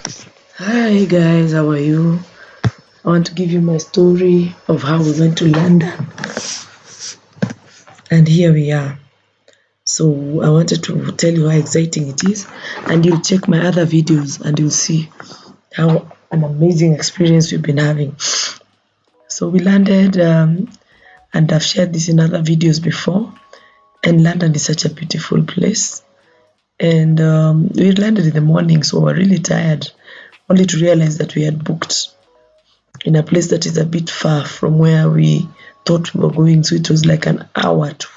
Hi guys, how are you? I want to give you my story of how we went to London, and here we are. So I wanted to tell you how exciting it is, and you'll check my other videos and you'll see how an amazing experience we've been having. So we landed, and I've shared this in other videos before, and London is such a beautiful place. And we landed in the morning, so we're really tired, only to realize that we had booked in a place that is a bit far from where we thought we were going. So it was like an hour to,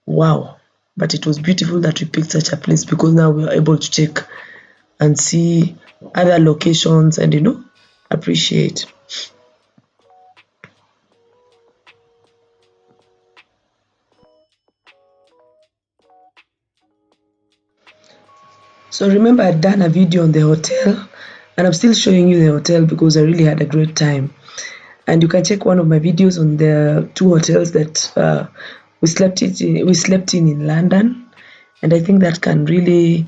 wow. But it was beautiful that we picked such a place, because now we are able to check and see other locations and, appreciate. So remember, I'd done a video on the hotel, and I'm still showing you the hotel because I really had a great time. And you can check one of my videos on the two hotels that we slept in London. And I think that can really,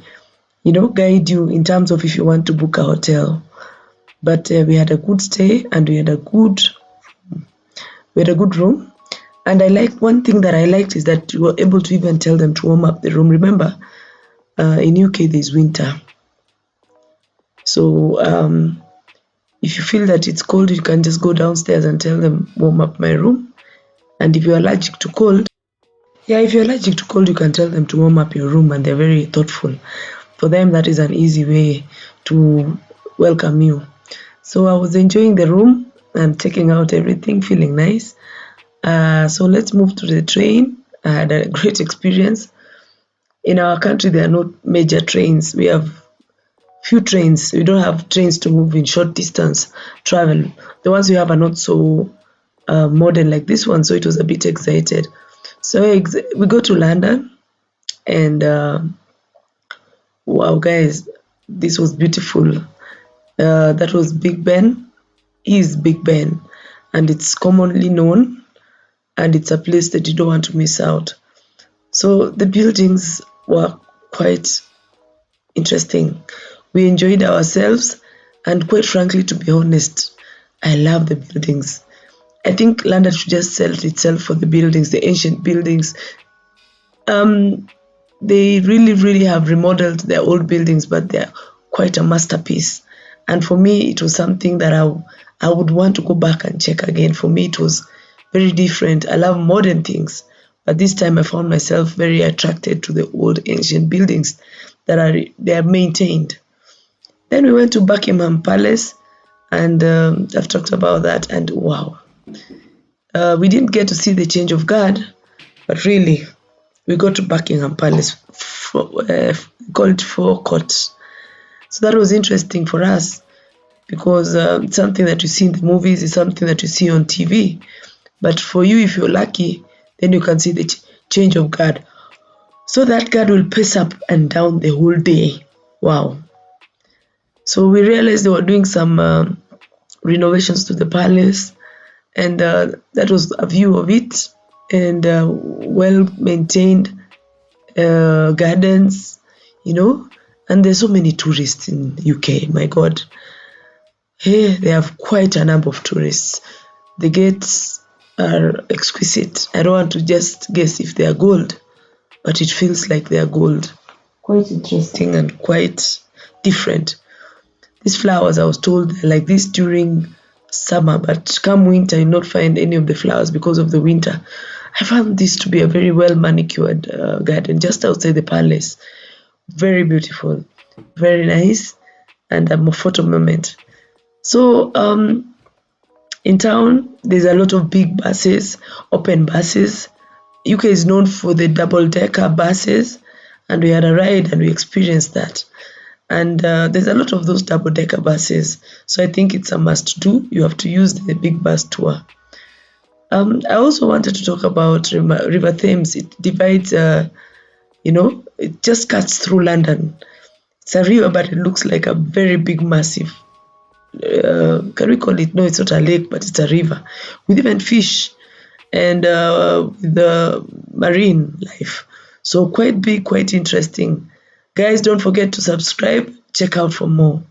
guide you in terms of if you want to book a hotel. But we had a good stay, and we had a good room. And one thing that I liked is that you were able to even tell them to warm up the room. Remember, in UK there's winter, so if you feel that it's cold, you can just go downstairs and tell them warm up my room. And if you're allergic to cold, you can tell them to warm up your room, and they're very thoughtful. For them, that is an easy way to welcome you. So I was enjoying the room and taking out everything, feeling nice. So let's move to the train. I had a great experience. In our country, there are no major trains. We have few trains. We don't have trains to move in short distance travel. The ones we have are not so modern like this one, so it was a bit excited. So we go to London, and wow, guys, this was beautiful. That was Big Ben. Is Big Ben, and it's commonly known, and it's a place that you don't want to miss out. So the buildings were quite interesting. We enjoyed ourselves, and quite frankly, to be honest, I love the buildings. I think London should just sell itself for the buildings, the ancient buildings. They really have remodeled their old buildings, but they're quite a masterpiece. And for me, it was something that I would want to go back and check again. For me, it was very different. I love modern things, but this time I found myself very attracted to the old ancient buildings that are maintained. Then we went to Buckingham Palace, and I've talked about that, and wow. We didn't get to see the change of guard, but really, we got to Buckingham Palace, called Four Courts. So that was interesting for us, because it's something that you see in the movies, it's something that you see on TV. But for you, if you're lucky, then you can see the change of guard. So that guard will pace up and down the whole day. Wow. So we realized they were doing some renovations to the palace, and that was a view of it, and well-maintained gardens, and there's so many tourists in UK, my God. Hey, they have quite a number of tourists. The gates are exquisite. I don't want to just guess if they are gold, but it feels like they are gold. Quite interesting and quite different. These flowers, I was told, are like this during summer, but come winter, you'll not find any of the flowers because of the winter. I found this to be a very well manicured garden just outside the palace. Very beautiful, very nice, and a photo moment. So in town, there's a lot of big buses, open buses. UK is known for the double-decker buses, and we had a ride and we experienced that. And there's a lot of those double-decker buses, so I think it's a must-do. You have to use the big bus tour. I also wanted to talk about River Thames. It divides, it just cuts through London. It's a river, but it looks like a very big, massive, can we call it? No, it's not a lake, but it's a river with even fish and with the marine life. So quite big, quite interesting. Guys, don't forget to subscribe, check out for more.